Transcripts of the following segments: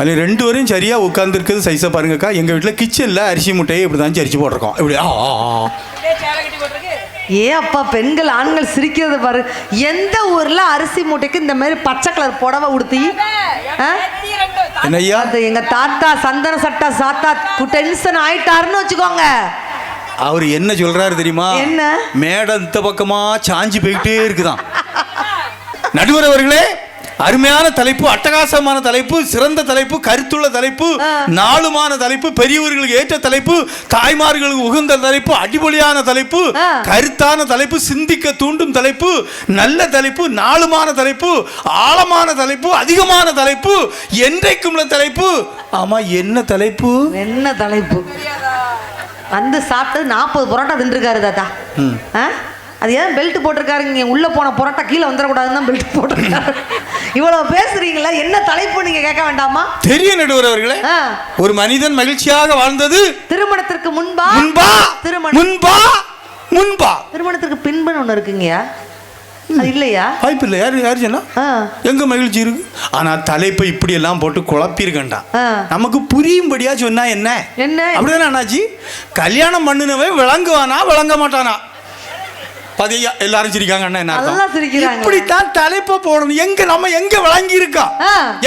அதில் 2 பேரும் சரியாக உட்காந்துருக்குது சைஸை பாருங்கக்கா. எங்கள் வீட்டில் கிச்சனில் அரிசி முட்டையை இப்படி தான் சரிச்சு போட்டிருக்கோம். இப்படி ஏ அப்பா, பெண்கள் ஆண்கள் சிரிக்கிறது பாரு. எந்த ஊர்ல அரிசி மூட்டைக்கு இந்த மாதிரி பச்சை கலர் புடவை உடுத்தி என்னய்யா? எங்க தாத்தா சந்தன சட்டா சாத்தா டென்ஷன் ஆயிட்டாருன்னு வச்சுக்கோங்க. அவர் என்ன சொல்றாரு தெரியுமா? என்ன? மேடை இந்த பக்கமா சாஞ்சி போயிட்டே இருக்குதான். நடுவர் அவர்களே, அருமையான தலைப்பு, அட்டகாசமான தலைப்பு, சிறந்த தலைப்பு, கருத்துள்ள தலைப்பு, நாளுமான தலைப்பு, பெரியவர்களுக்கு ஏற்ற தலைப்பு, தாய்மார்களுக்கு உகந்த தலைப்பு, அடிப்பொலியான தலைப்பு, கருத்தான தலைப்பு, சிந்திக்க தூண்டும் தலைப்பு, நல்ல தலைப்பு, நாளுமான தலைப்பு, ஆழமான தலைப்பு, அதிகமான தலைப்பு, என்றைக்கும் உள்ள தலைப்பு. ஆமா, என்ன தலைப்பு? என்ன தலைப்பு? வந்து சாப்பிட்டு 40 புரோட்டா தின்றுருக்காரு தாத்தா. அது ஏன் பெல்ட் போட்டிருக்காரு? இங்கே உள்ளே போன புரோட்டா கீழே வந்துடக்கூடாதுன்னு தான் பெல்ட் போட்டிருக்காரு. இவ்வளோ பேசுறீங்களா? என்ன தலைப்பு நீங்க கேட்க வேண்டாமா? தெரிய நடுவர் அவர்களே, ஒரு மனிதன் மகிழ்ச்சியாக வாழ்ந்தது திருமணத்திற்கு முன்பா முன்பா திருமணத்திற்கு பின்புன்னு ஒன்று இருக்குங்கயா, அது இல்லையா? வாய்ப்பு இல்லை. யாரு சொன்னா? எங்க மகிழ்ச்சி இருக்கு. ஆனா தலைப்பை இப்படி எல்லாம் போட்டு குழப்பிருக்கண்டா. நமக்கு புரியும்படியா சொன்னா என்ன என்ன அப்படிதானே அண்ணாச்சி? கல்யாணம் பண்ணினவன் விளங்குவானா விளங்க மாட்டானா? பதியா எல்லாரும் சிரிக்காங்க. என்ன இப்படித்தான் தலைப்பை போடணும். நம்ம எங்க விளங்கி இருக்கா?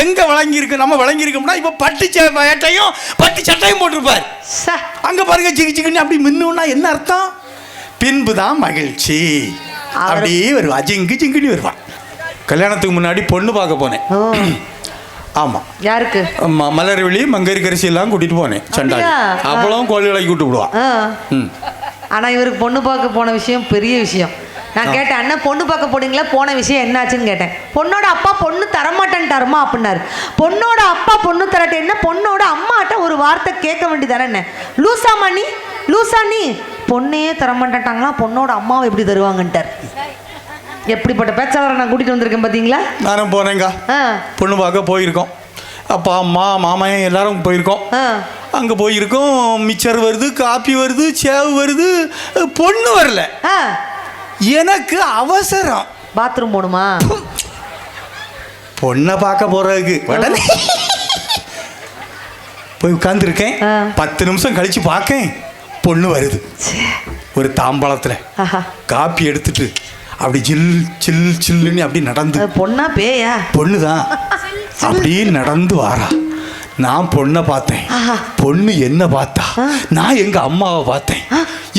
எங்க விளங்கி இருக்கு? நம்ம விளங்கி இருக்கோம்னா இப்ப பட்டு வேட்டையும் பட்டு சட்டையும் போட்டிருப்பாரு. அங்க பாருங்க, சிக்கி சிக்கின்னு அப்படி மின்னுன்னா என்ன அர்த்தம்? பின்புதான் மகிழ்ச்சி. அப்படியே வருவா, ஜிங்கு ஜிங்குன்னு வருவான். கல்யாணத்துக்கு முன்னாடி பொண்ணு பார்க்க போனேன். ஆமா, யாருக்கு? மலர்விழி மங்கரிக்கரிசி எல்லாம் கூட்டிட்டு போனேன். சண்டாளி அப்பளம் கோழிகளை கூட்டு விடுவான். ஆனா இவருக்கு பொண்ணு பார்க்க போன விஷயம் பெரிய விஷயம். நான் கேட்டேன், அண்ணன் பொண்ணு பார்க்க போனீங்களா, போன விஷயம் என்னாச்சுன்னு கேட்டேன். பொண்ணோட அப்பா பொண்ணு தரமாட்டேன்ட்டாருமா அப்படின்னாரு. பொண்ணோட அப்பா பொண்ணு தரட்ட என்ன, பொண்ணோட அம்மாட்ட ஒரு வார்த்தை கேட்க வேண்டியதானே? என்ன லூசாமா நீ, லூசா நீ, பொண்ணையே தரமாட்டாங்களா, பொண்ணோட அம்மாவை எப்படி தருவாங்கன்ட்டார். எப்படிப்பட்ட பேச்சாளரை நான் கூட்டிட்டு வந்திருக்கேன் பாத்தீங்களா? நானும் போனேங்க, பொண்ணு பார்க்க போயிருக்கோம். அப்பா அம்மா மாமையன் எல்லாரும் போயிருக்கோம். அங்கே போயிருக்கோம். மிச்சர் வருது, காப்பி வருது, சேவு வருது, பொண்ணு வரல. எனக்கு அவசரம், பாத்ரூம் போகணுமா? பொண்ணை பார்க்க போறதுக்கு உடனே போய் உட்காந்துருக்கேன். 10 நிமிஷம் கழிச்சு பார்க்கேன், பொண்ணு வருது. ஒரு தாம்பாளத்தில் காப்பி எடுத்துட்டு அப்படி ஜில் சில் சில்லுன்னு அப்படி நடந்து. பொண்ணா பேயா? பொண்ணுதான். அப்படியே நடந்து வாரா. நான் பொண்ணை பார்த்தேன், பொண்ணு என்ன பார்த்தா, நான் எங்க அம்மாவை பார்த்தேன்.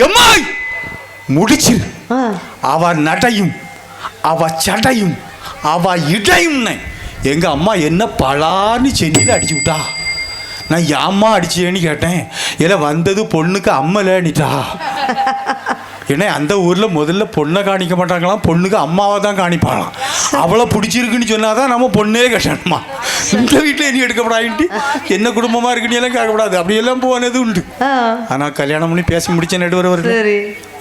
எம்மா முடிச்சு அவ நடையும் அவ சடையும் அவ இடையும் எங்க அம்மா என்ன பலான்னு சென்னியில் அடிச்சு விட்டா. நான் ஏம்மா அடிச்சேன்னு கேட்டேன். இல்லை வந்தது பொண்ணுக்கு அம்மலன்னுட்டா. ஏன்னா அந்த ஊரில் முதல்ல பொண்ணை காணிக்க மாட்டாங்களாம், பொண்ணுக்கு அம்மாவை தான் காணிப்பாங்களாம். அவளை பிடிச்சிருக்குன்னு சொன்னாதான் நம்ம பொண்ணே கட்டணுமா. இந்த வீட்டில் இனி எடுக்கப்படாதுன்ட்டு என்ன குடும்பமாக இருக்குன்னு எல்லாம் கேட்கக்கூடாது. அப்படியெல்லாம் போனது உண்டு. ஆனால் கல்யாணம் பண்ணி பேசி முடிச்ச நடுவர்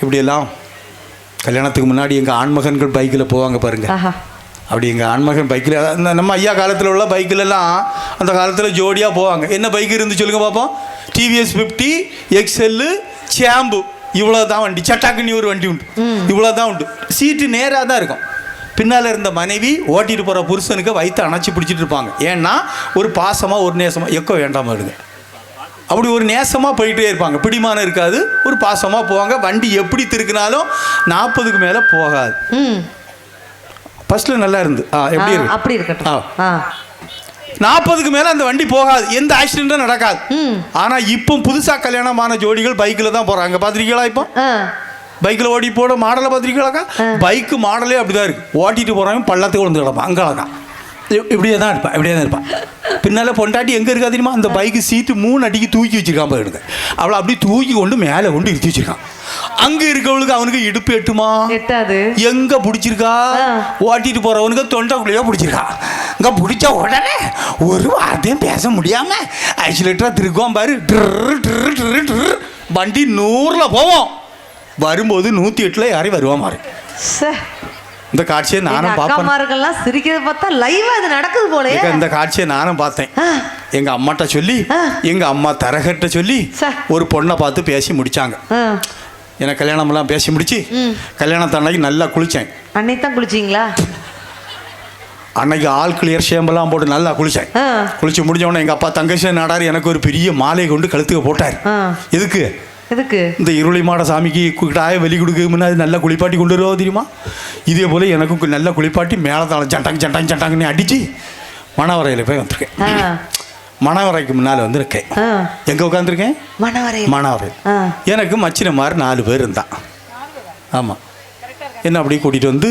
இப்படியெல்லாம் கல்யாணத்துக்கு முன்னாடி எங்கள் ஆண்மகன்கள் பைக்கில் போவாங்க பாருங்க. அப்படி எங்கள் ஆண்மகன் பைக்கில், நம்ம ஐயா காலத்தில் உள்ள பைக்கிலெல்லாம் அந்த காலத்தில் ஜோடியாக போவாங்க. என்ன பைக் இருந்து சொல்லுங்க பார்ப்போம்? டிவிஎஸ் 50 எக்ஸ்எல்லு சாம்பு, இவ்வளோ தான் வண்டி. சட்டாக்குன்னு ஒரு வண்டி உண்டு, இவ்வளோ தான் உண்டு. சீட்டு நேராக தான் இருக்கும். பின்னால் இருந்த மனைவி ஓட்டிட்டு போகிற புருஷனுக்கு வயிற்று அணைச்சி பிடிச்சிட்டு இருப்பாங்க. ஏன்னா ஒரு பாசமாக ஒரு நேசமாக எக்கோ வேண்டாமல் இருங்க. அப்படி ஒரு நேசமாக போயிட்டே இருப்பாங்க. பிடிமானம் இருக்காது, ஒரு பாசமாக போவாங்க. வண்டி எப்படி திருக்கினாலும் 40க்கு மேலே போகாது. ஃபர்ஸ்ட்ல நல்லா இருந்து எப்படி இருக்கு அப்படி இருக்கட்டும். 40க்கு மேலே அந்த வண்டி போகாது, எந்த ஆக்சிடென்ட்டும் நடக்காது. ஆனால் இப்போ புதுசாக கல்யாணமான ஜோடிகள் பைக்கில் தான் போகிறாங்க. பார்த்துருக்கீங்களா? இப்போ பைக்கில் ஓடி போட மாடலை பார்த்துருக்கீங்களாக்கா? பைக்கு மாடலே அப்படிதான் இருக்கு. ஓட்டிட்டு போகிறவங்க பள்ளத்துக்கு விழுந்து கிடப்பான். அங்கேதான் இப்படியே தான் இருப்பான், இப்படியே தான் இருப்பான். பின்னால் பொண்டாட்டி எங்கே இருக்கா தெரியுமா? அந்த பைக்கு சீட்டு 3 அடிக்கு தூக்கி வச்சிருக்கான் பாருங்க. அவளை அப்படி தூக்கி கொண்டு மேலே கொண்டு இருத்தி வச்சிருக்கான். அங்கே இருக்கவளுக்கு அவனுக்கு இடுப்பு எட்டுமா? எட்டாது. எங்கே பிடிச்சிருக்கா? ஓட்டிட்டு போகிறவனுக்கு தொண்டைக்குள்ளேயே பிடிச்சிருக்கா. இங்கே பிடிச்ச உடனே ஒரு வார்த்தையும் பேச முடியாமல் ஆக்சிலேட்டராக திருக்குவான் பாரு. வண்டி 100ல் போவோம், வரும்போது 108ல் யாரை வருவா மாறு. இந்த காட்சியை நானும் பார்த்தேன். சிரிக்கிறது பார்த்தா லைவா இது நடக்குது போல. இந்த காட்சியை நானும் பார்த்தேன். எங்க அம்மாட்ட சொல்லி, எங்க அம்மா தரகட்ட சொல்லி ஒரு பொண்ணை பார்த்து பேசி முடிச்சாங்க. எனக்கு கல்யாணம்லாம் பேசி முடிச்சு கல்யாணத்து அன்னைக்கு நல்லா குளிச்சேன். அன்னைக்கு தான் குளிச்சிங்களா? அன்னைக்கு ஆல் கிளியர் ஷேம்பெல்லாம் போட்டு நல்லா குளித்தேன். குளிச்சு முடிஞ்ச உடனே எங்கள் அப்பா தங்கச்சி நாடார் எனக்கு ஒரு பெரிய மாலையை கொண்டு கழுத்துக்கு போட்டார். எதுக்கு? இந்த இருளி மாட சாமிக்கு கிட்டாய வெளி கொடுக்க முன்னாடி நல்லா குளிப்பாட்டி கொண்டு வருவா தெரியுமா? இதே போல் எனக்கும் நல்லா குளிப்பாட்டி மேலத்தாளம் சட்டாங்கன்னு அடித்து மணவரையில் போய் வந்திருக்கேன். மணவரைக்கு முன்னால் வந்திருக்கேன். எங்கே உட்காந்துருக்கேன்? மணவரை. எனக்கு மச்சின மாதிரி 4 பேர் இருந்தான். ஆமாம், என்ன அப்படியே கூட்டிகிட்டு வந்து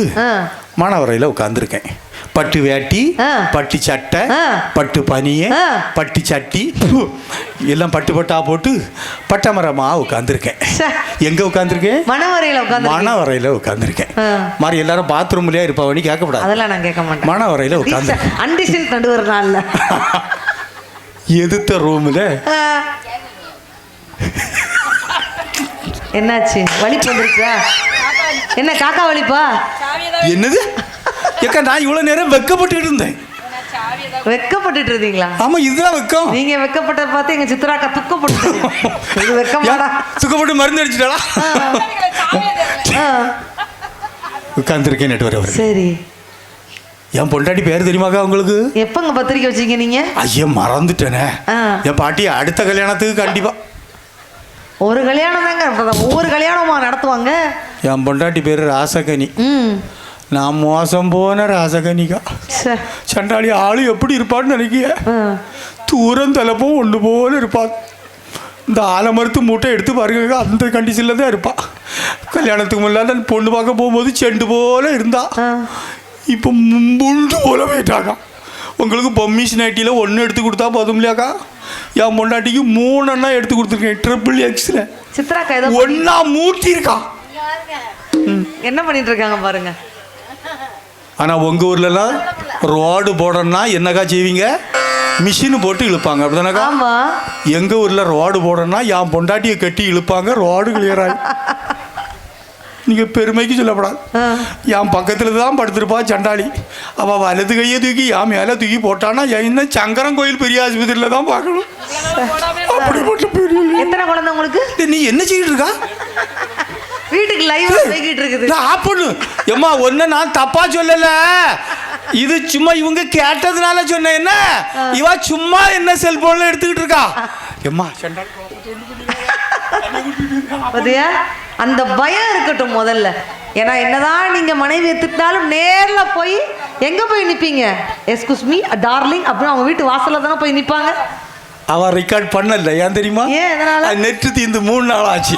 மணவரையில் உட்காந்துருக்கேன். பட்டு வேட்டி, பட்டு சட்டை, பட்டு பனிய, பட்டு சட்டி எல்லாம் பட்டா போட்டு பட்டமரமாக உட்காந்துருக்கேன். எங்கே உட்காந்துருக்கேன்? மணவரையில் உட்காந்துருக்கேன். மாதிரி எல்லாரும் பாத்ரூம்லேயே இருப்பாவனி கேட்கக்கூடாது. அதெல்லாம் நான் கேட்க மாட்டேன். மணவரையில் உட்காந்து எதிர்த்த ரூமில் என்னாச்சு? வலிப்பு வந்துருச்சா? என்ன காக்கா வலிப்பா? என்னது? ஏக்கா நான் இவ்வளோ நேரம் வெக்கப்பட்டுட்டு இருந்தேன். வெக்கப்பட்டுட்டு இருந்தீங்களா? ஆமா, இதுதான் வெக்கம். நீங்க வெக்கப்பட்ட பார்த்து எங்க சித்ராக்கா துக்கப்பட்டு இது வெக்கமாடா? துக்கப்பட்டு மருந்து அடிச்சிட்டாளா? உட்கார்ந்துருக்கேன் நெட்வொர்க். சரி, என் பொண்டாட்டி பேர் தெரியுமாக்கா உங்களுக்கு? எப்பங்க பத்திரிக்கை வச்சீங்க நீங்க? ஐயா மறந்துட்டேனே. என் பாட்டி அடுத்த கல்யாணத்துக்கு கண்டிப்பா. ஒரு கல்யாணம் தாங்க, ஒவ்வொரு கல்யாணமா நடத்துவாங்க. என் பொண்டாட்டி பேர் ராசகனி. நான் மோசம் போன ராசகனிக்கா. சண்டாளி ஆளு எப்படி இருப்பான்னு நினைக்கிய? தூரம் தலைப்பும் ஒன்று போல இருப்பாள். இந்த ஆலமரத்து மூட்டை எடுத்து பாருங்க, அந்த கண்டிஷனில் தான் இருப்பாள். கல்யாணத்துக்கு முன்னாடி பொண்ணு பார்க்க போகும்போது செண்டு போல இருந்தா, இப்போ முண்டு போல போயிட்டாக்கா. உங்களுக்கு பொம்மிஸ் நைட்டியில் 1 எடுத்து கொடுத்தா போதும் இல்லையாக்கா? என் பொண்டாட்டிக்கு 3 அண்ணா எடுத்து கொடுத்துருக்கேன். XXL சித்ராக்கா ஒன்னா மூட்டி இருக்கா. என்ன பண்ணிட்டு இருக்காங்க பாருங்க. ஆனால் உங்கள் ஊர்லலாம் ரோடு போடணும்னா என்னக்கா செய்வீங்க? மிஷின் போட்டு இழுப்பாங்க, அப்படிதானக்கா? எங்கள் ஊரில் ரோடு போடணும்னா என் பொண்டாட்டியை கட்டி இழுப்பாங்க, ரோடு கிளியராக. நீங்கள் பெருமைக்கு சொல்லப்படாது. என் பக்கத்தில் தான் படுத்திருப்பா சண்டாளி. அவள் வலது கையை தூக்கி என் மேலே தூக்கி போட்டான்னா என்ன சங்கரன் கோயில் பெரிய ஆஸ்பத்திரியில் தான் பார்க்கணும். அப்படிப்பட்ட பெரிய. எத்தனை குழந்தை உங்களுக்கு? நீ என்ன செய்யிட்டு இருக்கா? வீட்டுக்கு லைவ் போய்கிட்டு இருக்குது. ஆப் பண்ணு. எம்மா ஒன்ன நான் தப்பா சொல்லல, இது சும்மா இவங்க கேட்டதுனால சொன்னேன். என்ன இவ சும்மா என்ன செல்போன்ல எடுத்துக்கிட்டு இருக்கா? எம்மா பாத்தியா, அந்த பயம் இருக்கட்டும் முதல்ல. ஏன்னா என்னதான் நீங்க மனைவியை திட்டாலும் நேர்ல போய் எங்க போய் நிப்பீங்க? எஸ்கூஸ் மீ டார்லிங் அப்படின்னு அவங்க வீட்டு வாசல்ல தானே போய் நிப்பாங்க. அவ ரெக்கார்ட் பண்ணல, ஏன் தெரியுமா? நெட்டு தீந்து 3 நாள் ஆச்சு.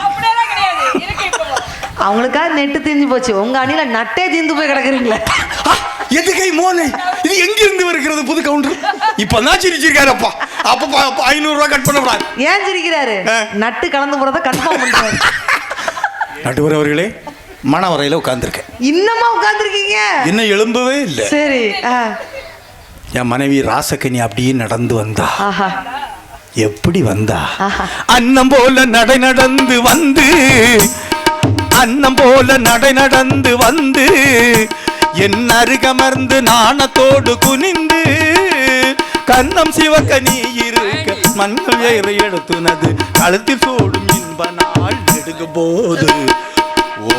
அவங்களுக்காக நெட்டு தீர்ந்து போச்சு, உங்க அணில நட்டே தீர்ந்து போய் கிடக்குறீங்களே. எதுக்கை மோனே, இது எங்க இருந்து வருகிறது புது கவுண்டர்? இப்பதான் சிரிச்சிருக்காருப்பா. அப்ப 500 ரூபாய் கட் பண்ணக்கூடாது. ஏன் சிரிக்கிறாரு? நட்டு கலந்து போறத கன்ஃபார்ம் பண்றாரு. நடுவர் அவர்களே, மணவரையில உட்கார்ந்துருக்கேன். இன்னமா உட்கார்ந்துருக்கீங்க? இன்னும் எழும்பவே இல்லை. சரி. என் மனைவி ராசக்கனி அப்படியே நடந்து வந்தா. எப்படி வந்தா? அன்னம் போல நடந்து வந்து, அன்னம் போல நடந்து வந்து, என் அருகமர்ந்து நாணத்தோடு குனிந்து, கண்ணம் சிவக்க நீ இருக்க மண்கள் ஏற எடுத்துனது கழுத்தில் சூடும் இன்ப நாள் நெடுங்க போது, ஓ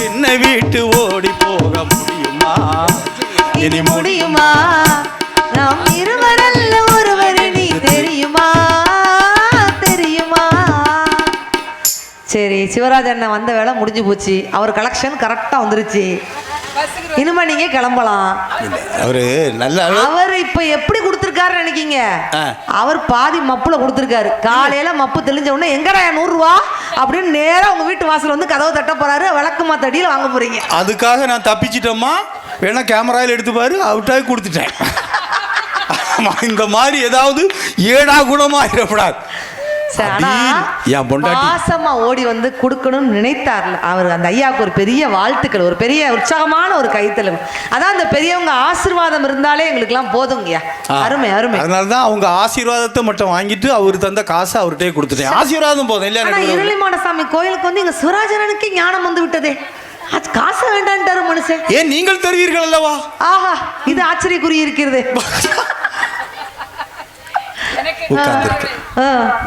என்னை வீட்டு ஓடி போக முடியுமா? இனி முடியுமா? நாம் இருவரல்ல ஒருவர் நீ தெரியுமா? தெரியுமா? சரி, சிவராஜ் அண்ணன் வந்த வேலை முடிஞ்சு போச்சு. அவர் கலெக்ஷன் கரெக்டா வந்துருச்சு. இனிமே நீங்க கிளம்பலாம். அவரு நல்ல அவர் இப்ப எப்படி கொடுத்திருக்காருன்னு நினைக்கீங்க? அவர் பாதி மப்புல கொடுத்திருக்காரு. காலையில மப்பு தெளிஞ்ச உடனே எங்கடா 100 ரூபா அப்படின்னு நேரா உங்க வீட்டு வாசல் வந்து கதவு தட்ட போறாரு. விளக்குமா தடியில வாங்க போறீங்க. அதுக்காக நான் தப்பிச்சிட்டோமா? வேணா கேமராயில் எடுத்து பாரு, அவுட்டாக கொடுத்துட்டேன். இந்த மாதிரி ஏதாவது ஏடா குணமா இருக்கக்கூடாது. பாசமா ஓடி வந்து கொடுக்கணும்னு நினைத்தார்ல அவர், அந்த ஐயாவுக்கு ஒரு பெரிய வாழ்த்துக்கள், ஒரு பெரிய உற்சாகமான ஒரு கைத்தலும். அதான் அந்த பெரியவங்க ஆசீர்வாதம் இருந்தாலே எங்களுக்கு எல்லாம் போதுங்கய்யா. அருமை அருமை. அதனாலதான் அவங்க ஆசீர்வாதத்தை மட்டும் வாங்கிட்டு அவர் தந்த காசை அவர்கிட்டயே கொடுத்துட்டேன். ஆசீர்வாதம் போதும் இல்ல. இருளிமாடசாமி கோயிலுக்கு வந்து இங்க சிவராஜனுக்கு ஞானம் வந்து விட்டதே, காசு வேண்டான்ட்டாரு மனுஷன். ஏன் நீங்கள் தருவீர்கள் அல்லவா? ஆஹா, இது ஆச்சரியக்குறி இருக்கிறது. உட்கார்ந்து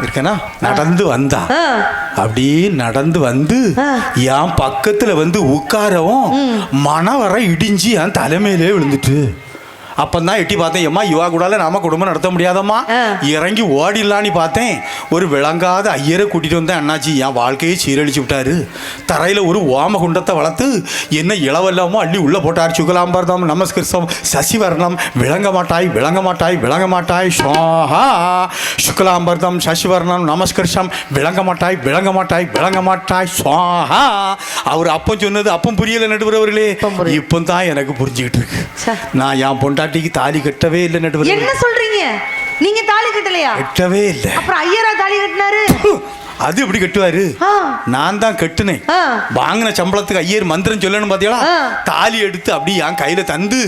இருக்கேனா நடந்து வந்தா அப்படியே நடந்து வந்து என் பக்கத்துல வந்து உட்காரவும் மணவரை இடிஞ்சு என் தலைமையிலே விழுந்துட்டு. அப்பந்தான் எட்டி பார்த்தேன், எம்மா இவா கூடால நாம குடும்பம் நடத்த முடியாதம்மா, இறங்கி ஓடிடலான்னு பார்த்தேன். ஒரு விளங்காத ஐயரை கூட்டிட்டு வந்தேன். அண்ணாச்சி என் வாழ்க்கையை சீரழிச்சு விட்டாரு. தரையில ஒரு ஓம குண்டத்தை வளர்த்து என்ன இளவல்லாமோ அள்ளி உள்ள போட்டார். சுகலாம்பர்தம் நமஸ்கிருஷம் சசிவர்ணம் விளங்க மாட்டாய் விளங்க மாட்டாய் விளங்க மாட்டாய் ஸ்வாஹா. சுகலாம்பர்தம் சசிவர்ணம் நமஸ்கிருஷம் விளங்க மாட்டாய் விளங்க மாட்டாய் விளங்க மாட்டாய் ஸ்வாஹா. அவர் அப்பம் சொன்னது அப்பம் புரியல நடுவரவர்களே, இப்போ தான் எனக்கு புரிஞ்சுக்கிட்டு இருக்கு. நான் என் பொண்டாட்டிக்கு தாலி கட்டவே இல்லை நடுவர். என்ன சொல்றீங்க? நீங்க தாலி கட்டலையா? கட்டவே இல்லை. அப்புறம் ஐயரா தாலி கட்டினாரு? அது எப்படி கட்டுவாரு? நான் தான் கட்டுனேன். வாங்கின சம்பளத்துக்கு ஐயர் மந்திரம் சொல்லணும் பாத்தீங்களா? தாலி எடுத்து அப்படி என் கையில தந்து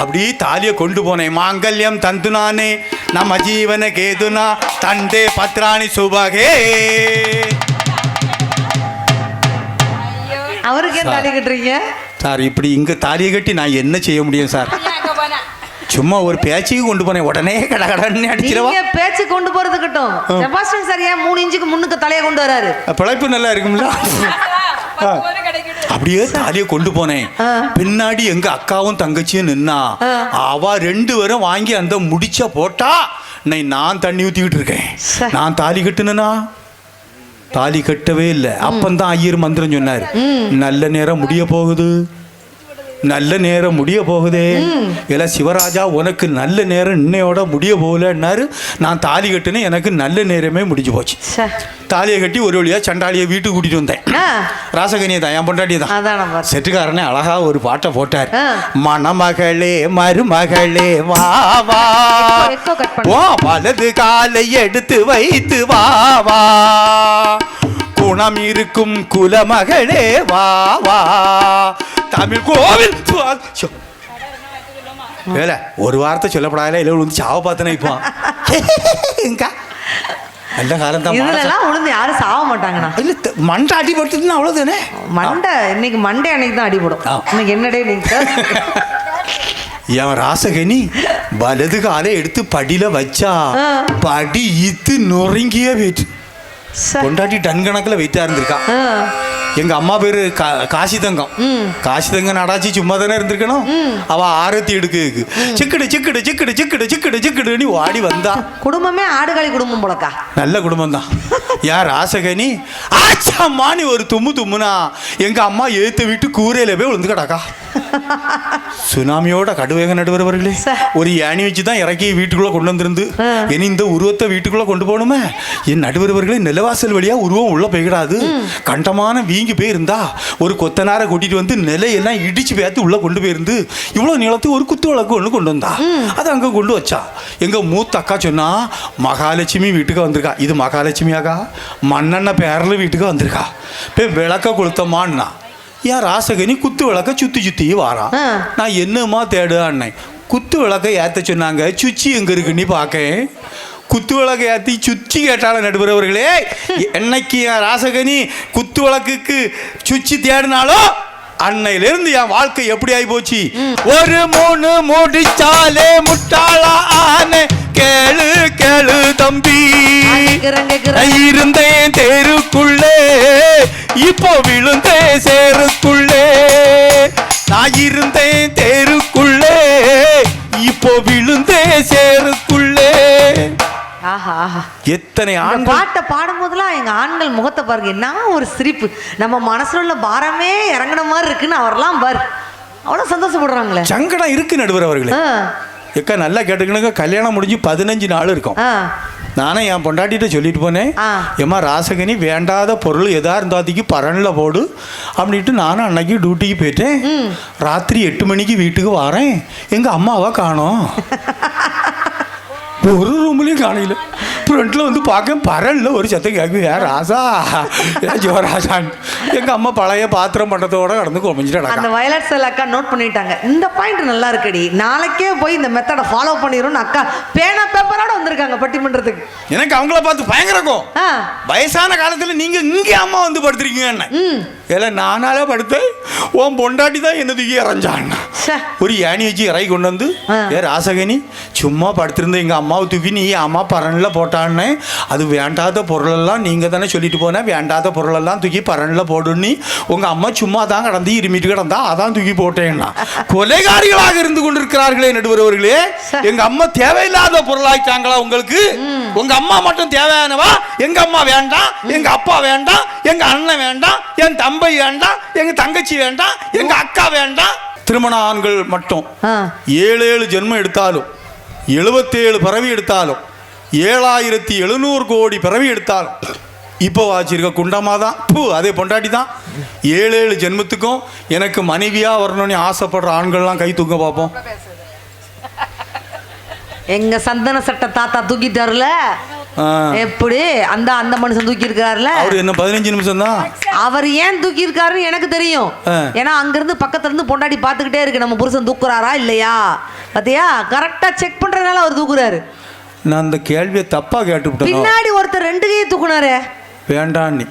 அப்படியே தாலியை கொண்டு போனேன். மாங்கல்யம் தந்து நானே நம்ம ஜீவன கேதுனா தண்டே பத்ராணி சுபகே. அவருக்கு ஏன் தாலி கட்டுறீங்க சார்? இப்படி இங்க தாலியை கட்டி நான் என்ன செய்ய முடியும் சார்? சும்மா ஒரு பேச்சுக்கு கொண்டு போனேன், உடனே கடகடன்னு அடிச்சிரவா. நீங்க பேச்சு கொண்டு போறது கட்டும். செபாஸ்டியன் சார் ஏன் 3 இன்ச்சுக்கு முன்னுக்கு தலையை கொண்டு வராரு? பிழைப்பு நல்லா இருக்கும்ல. அப்படியே தாலியை கொண்டு போனேன். பின்னாடி எங்க அக்காவும் தங்கச்சியும் நின்னா. அவ 2 பேரும் வாங்கி அந்த முடிச்ச போட்டா நான் தண்ணி ஊத்திக்கிட்டு இருக்கேன். நான் தாலி கட்டுனா தாலி கட்டவே இல்லை. அப்பந்தான் ஐயர் மந்திரம் சொன்னார், நல்ல நேரம் முடிய போகுது, நல்ல நேரம் முடிய போகுதே. இல்லை சிவராஜா உனக்கு நல்ல நேரம் இன்னையோட முடிய போகலன்னாரு. நான் தாலி கட்டுனேன், எனக்கு நல்ல நேரமே முடிஞ்சு போச்சு. தாலியை கட்டி ஒரு வழியா சண்டாளியை வீட்டுக்கு கூட்டிட்டு வந்தேன். ராசகனியை தான் என் பொண்டாட்டி தான். செட்டுக்காரனே அழகா ஒரு பாட்டை போட்டார். மணமகளே மருமகளே வா வா, வலது காலை எடுத்து வைத்து வா வா, குணம் இருக்கும் குலமகளே வா வா, தமிழ் கோவில். ஒரு வார்த்தை சொல்லப்படாத இல்லை விழுந்து சாவ பார்த்தனே. இப்போ நல்ல காலம் தான். இதெல்லாம் உளுந்து யாரும் சாவ மாட்டாங்கண்ணா. இல்ல மண்டை அடிபட்டுன்னா அவ்வளவுதானே. மண்டை இன்னைக்கு மண்டை அன்னைக்கு தான் அடிபடும். இன்னைக்கு என்னடே நீங்க என் ராசகனி வலது காலை எடுத்து படியில வச்சா படி இத்து நொறுங்கிய வீட்டு கொண்டாட்டி டன் கணக்கில் வெயிட்டா இருந்திருக்கா. எங்க அம்மா பேரு காசி தங்கம். காசி தங்கம் நடாச்சி சும்மா தானே இருந்திருக்கணும். அவ ஆரத்தி எடுக்கு சிக்கடு சிக்கடு சிக்கடு சிக்கடு சிக்கடு சிக்கடுன்னு வாடி வந்தா. குடும்பமே ஆடுகாலி குடும்பம் போலக்கா. நல்ல குடும்பம் தான். யார் ராசகனி ஆச்சாமானி ஒரு தும்மு தும்முனா எங்க அம்மா ஏத்த வீட்டு கூரையில போய் விழுந்து கிடக்கா. சுனாமியோட கடுவேக நடுவரவர்களே, ஒரு யானி வச்சு தான் இறக்கி வீட்டுக்குள்ள கொண்டு வந்திருந்து இனி இந்த உருவத்தை வீட்டுக்குள்ள கொண்டு போகணுமே. என் நடுவரவர்களே, நிலவாசல் வழியா உருவம் உள்ள போய்கிடாது. கண்டமான வீங்கி போயிருந்தா ஒரு கொத்தனாரை கூட்டிட்டு வந்து நிலையெல்லாம் இடிச்சு பேத்து உள்ள கொண்டு போயிருந்து இவ்வளவு நீளத்துக்கு ஒரு குத்து விளக்கு ஒன்று கொண்டு வந்தா. அதை அங்க கொண்டு வச்சா. எங்க மூத்த அக்கா சொன்னா மகாலட்சுமி வீட்டுக்கு வந்திருக்கா. இது மகாலட்சுமியாக்கா மண்ணெண்ண பேரல வீட்டுக்கு வந்திருக்கா. போய் விளக்க கொளுத்தமான்னா ஏன் ராசகனி குத்து விளக்க சுத்தி சுத்தி வாரா. நான் என்னமா தேடு அண்ணன். குத்து விளக்க ஏத்த சொன்னாங்க, சுச்சி எங்க இருக்குன்னு பார்க்கேன். குத்து விளக்கு ஏற்றி சுச்சி கேட்டால நடுவரவர்களே, என்னைக்கு என் ராசகனி குத்து விளக்குக்கு சுச்சி தேடினாலோ அன்னையிலிருந்து என் வாழ்க்கை எப்படி ஆகி போச்சு. ஒரு 3 முடிச்சாலே முட்டாளா ஆனே. கேளு கேளு தம்பி, இருந்தேன் தெருக்குள்ளே இப்போ விழுந்தேன் சேருக்குள்ளே. நான் இருந்தேன் தெருக்குள்ளே இப்போ விழுந்தேன் சேருக்குள்ளே. எத்தனை பாட்டை பாடும் போதெல்லாம் எங்க ஆண்கள் முகத்தை பாருங்க, என்ன ஒரு சிரிப்பு. நம்ம மனசுல உள்ள பாரமே இறங்கின மாதிரி இருக்குன்னு அவரெல்லாம் பாரு அவ்வளவு சந்தோஷப்படுறாங்களே. சங்கடம் இருக்கு நடுவர் அவர்களே. எக்கா நல்லா கேட்டுக்கணுங்க, கல்யாணம் முடிஞ்சு 15 நாள் இருக்கும். நானே என் பொண்டாட்டிகிட்ட சொல்லிட்டு போனேன், ஏம்மா ராசகனி வேண்டாத பொருள் எதா இருந்தாதிக்கு பரனில் போடு அப்படின்ட்டு நானும் அன்னைக்கு டியூட்டிக்கு போயிட்டேன். ராத்திரி 8 மணிக்கு வீட்டுக்கு வரேன், எங்கள் அம்மாவை காணோம். ஒரு ரூம்லையும் காணையில. ஃப்ரண்ட்ல வந்து பார்க்க பரனில் ஒரு சத்தம் கேட்கும், யார் ராசா ஜோராசான். எங்கள் அம்மா பழைய பாத்திரம் பண்டத்தோட கடந்து குழம்பிச்சுட்டு அந்த வயலட் செல் அக்கா நோட் பண்ணிட்டாங்க. இந்த பாயிண்ட் நல்லா இருக்கடி, நாளைக்கே போய் இந்த மெத்தடை ஃபாலோ பண்ணிடும்னு அக்கா பேனா பேப்பரோட வந்திருக்காங்க பட்டிமன்றத்துக்கு. எனக்கு அவங்கள பார்த்து பயங்கரக்கும். வயசான காலத்தில் நீங்க இங்கே அம்மா வந்து படுத்துருக்கீங்க என்ன இல்லை நானாலே படுத்தேன். உன் பொண்டாட்டி தான் என்ன தூக்கி இறஞ்சான். ஒரு யானி வச்சு இறங்கி கொண்டு வந்து, ஏ ராசகனி சும்மா படுத்திருந்த எங்கள் அம்மாவை தூக்கி நீ அம்மா பரனில் போட்ட போட்டான்னு. அது வேண்டாத பொருளெல்லாம் நீங்கள் தானே சொல்லிட்டு போனேன், வேண்டாத பொருளெல்லாம் தூக்கி பரனில் போடுன்னு. உங்கள் அம்மா சும்மா தான் கடந்து இருமிட்டு கிடந்தா அதான் தூக்கி போட்டேன்னா. கொலைகாரிகளாக இருந்து கொண்டிருக்கிறார்களே நடுவர் அவர்களே. எங்கள் அம்மா தேவையில்லாத பொருளாயிட்டாங்களா உங்களுக்கு? உங்கள் அம்மா மட்டும் தேவையானவா? எங்கள் அம்மா வேண்டாம், எங்கள் அப்பா வேண்டாம், எங்கள் அண்ணன் வேண்டாம், என் தம்பி வேண்டாம், எங்கள் தங்கச்சி வேண்டாம், எங்கள் அக்கா வேண்டாம். திருமண ஆண்கள் மட்டும் 7 ஜென்மம் எடுத்தாலும் 77 பிறவி எடுத்தாலும் 7700 கோடி பிறவி எடுத்தாலும் இப்போ வாச்சிருக்க குண்டமாக தான் அதே பொண்டாட்டி தான். 7 ஜென்மத்துக்கும் எனக்கு மனைவியாக வரணும்னு ஆசைப்படுற ஆண்கள்லாம் கை தூக்க பார்ப்போம். எங்க சந்தன சட்ட தாத்தா தூக்கிட்டாருல, எப்படி அந்த அந்த மனுஷன் தூக்கி இருக்காருல. அவர் என்ன 15 நிமிஷம் தான். அவர் ஏன் தூக்கி இருக்காருன்னு எனக்கு தெரியும். ஏன்னா அங்கிருந்து பக்கத்துல இருந்து பொண்டாடி பாத்துக்கிட்டே இருக்கு, நம்ம புருஷன் தூக்குறாரா இல்லையா பாத்தியா, கரெக்டா செக் பண்றதுனால அவர் தூக்குறாரு. நான் அந்த கேள்வியை தப்பா கேட்டுவிட்டேன். பின்னாடி ஒருத்தர் 2 கையை தூக்குனாரு. வேண்டாம் நீ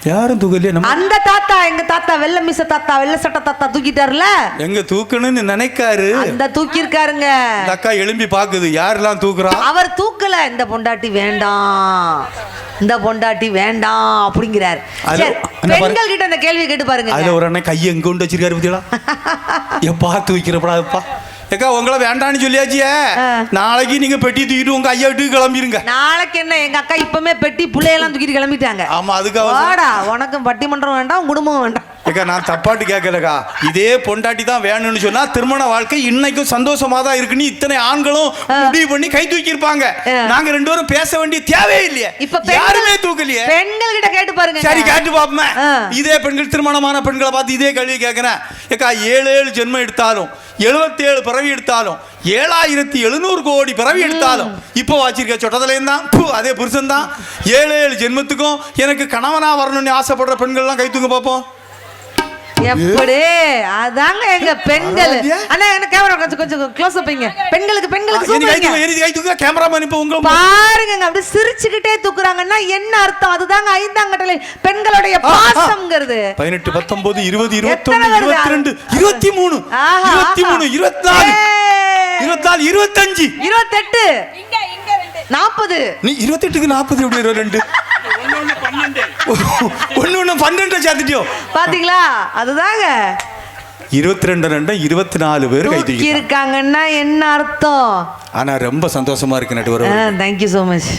யாரும் தூக்கலையே. நம்ம அந்த தாத்தா, எங்க தாத்தா வெள்ளை மிச தாத்தா, வெள்ளை சட்ட தாத்தா தூக்கிட்டாருல. எங்க தூக்கணும்னு நினைக்காரு, அந்த தூக்கி இருக்காருங்க. அக்கா எழும்பி பாக்குது யாரெல்லாம் தூக்குறா. அவர் தூக்கல, இந்த பொண்டாட்டி வேண்டாம், இந்த பொண்டாட்டி வேண்டாம் அப்படிங்கிறாரு. பெண்கள் கிட்ட அந்த கேள்வி கேட்டு பாருங்க. அதுல ஒரு அண்ணன் கையை எங்க கொண்டு வச்சிருக்காரு பத்தியா, எப்பா தூக்கிறப்படாப்பா. ஏக்கா உங்களை வேண்டான்னு சொல்லியாச்சியே, நாளைக்கு நீங்க பெட்டி தூக்கிட்டு உங்க ஐயா வீட்டுக்கு கிளம்பிருங்க. நாளைக்கு என்ன, எங்க அக்கா இப்பவுமே பெட்டி பிள்ளையெல்லாம் தூக்கிட்டு கிளம்பிட்டாங்க. ஆமா அதுக்காக உனக்கும் பட்டிமன்றம் வேண்டாம், குடும்பம் வேண்டாம். ஏக்கா நான் தப்பாட்டு கேட்கலக்கா, இதே பொண்டாட்டி தான் வேணும்னு சொன்னா திருமண வாழ்க்கை இன்னைக்கும் சந்தோஷமா தான் இருக்குன்னு இத்தனை ஆண்களும் முடிவு பண்ணி கை தூக்கி இருப்பாங்க. நாங்க 2 பேரும் பேச வேண்டிய தேவையே இல்லையே. இப்ப யாருமே தூக்கலையே. பெண்கள் கிட்ட கேட்டு பாருங்க. சரி கேட்டு பாப்போமே. இதே பெண்கள் திருமணமான பெண்களை பார்த்து இதே கேள்வி கேட்கிறேன். ஏக்கா 7 ஜென்மம் எடுத்தாலும் 77 பிறவி எடுத்தாலும் 7700 கோடி பிறவி எடுத்தாலும் இப்போ வாச்சிருக்க சொட்டதுலேயும் தான் அதே புருஷன் தான். 7 ஜென்மத்துக்கும் எனக்கு கணவனா வரணும்னு ஆசைப்படுற பெண்கள்லாம் கை தூங்க பார்ப்போம். எப்படி அதாங்க எங்க பெண்கள். அண்ணா என்ன கேமரா கொஞ்சம் க்ளோஸ் அப்பீங்க. பெண்களுக்கு கை தூக்க கேமராமேன் இப்போ உங்க பாருங்க, அப்படி சிரிச்சுக்கிட்டே தூக்குறாங்கன்னா என்ன அர்த்தம்? அதுதாங்க 5ஆம் கட்டளை, பெண்களுடைய பாசம்ங்கிறது. 18 19 20 21 22 23 23 24 24 25 28 40. நீ 28க்கு 40 எப்படி 2 ஒன்னு 12 சேர்த்துட்டியோ பாத்தீங்களா? அதுதாங்க 22 24 பேர் கை தூக்கி இருக்காங்கன்னா என்ன அர்த்தம்? ஆனா ரொம்ப சந்தோஷமா இருக்கு நடுவர். Thank you so much.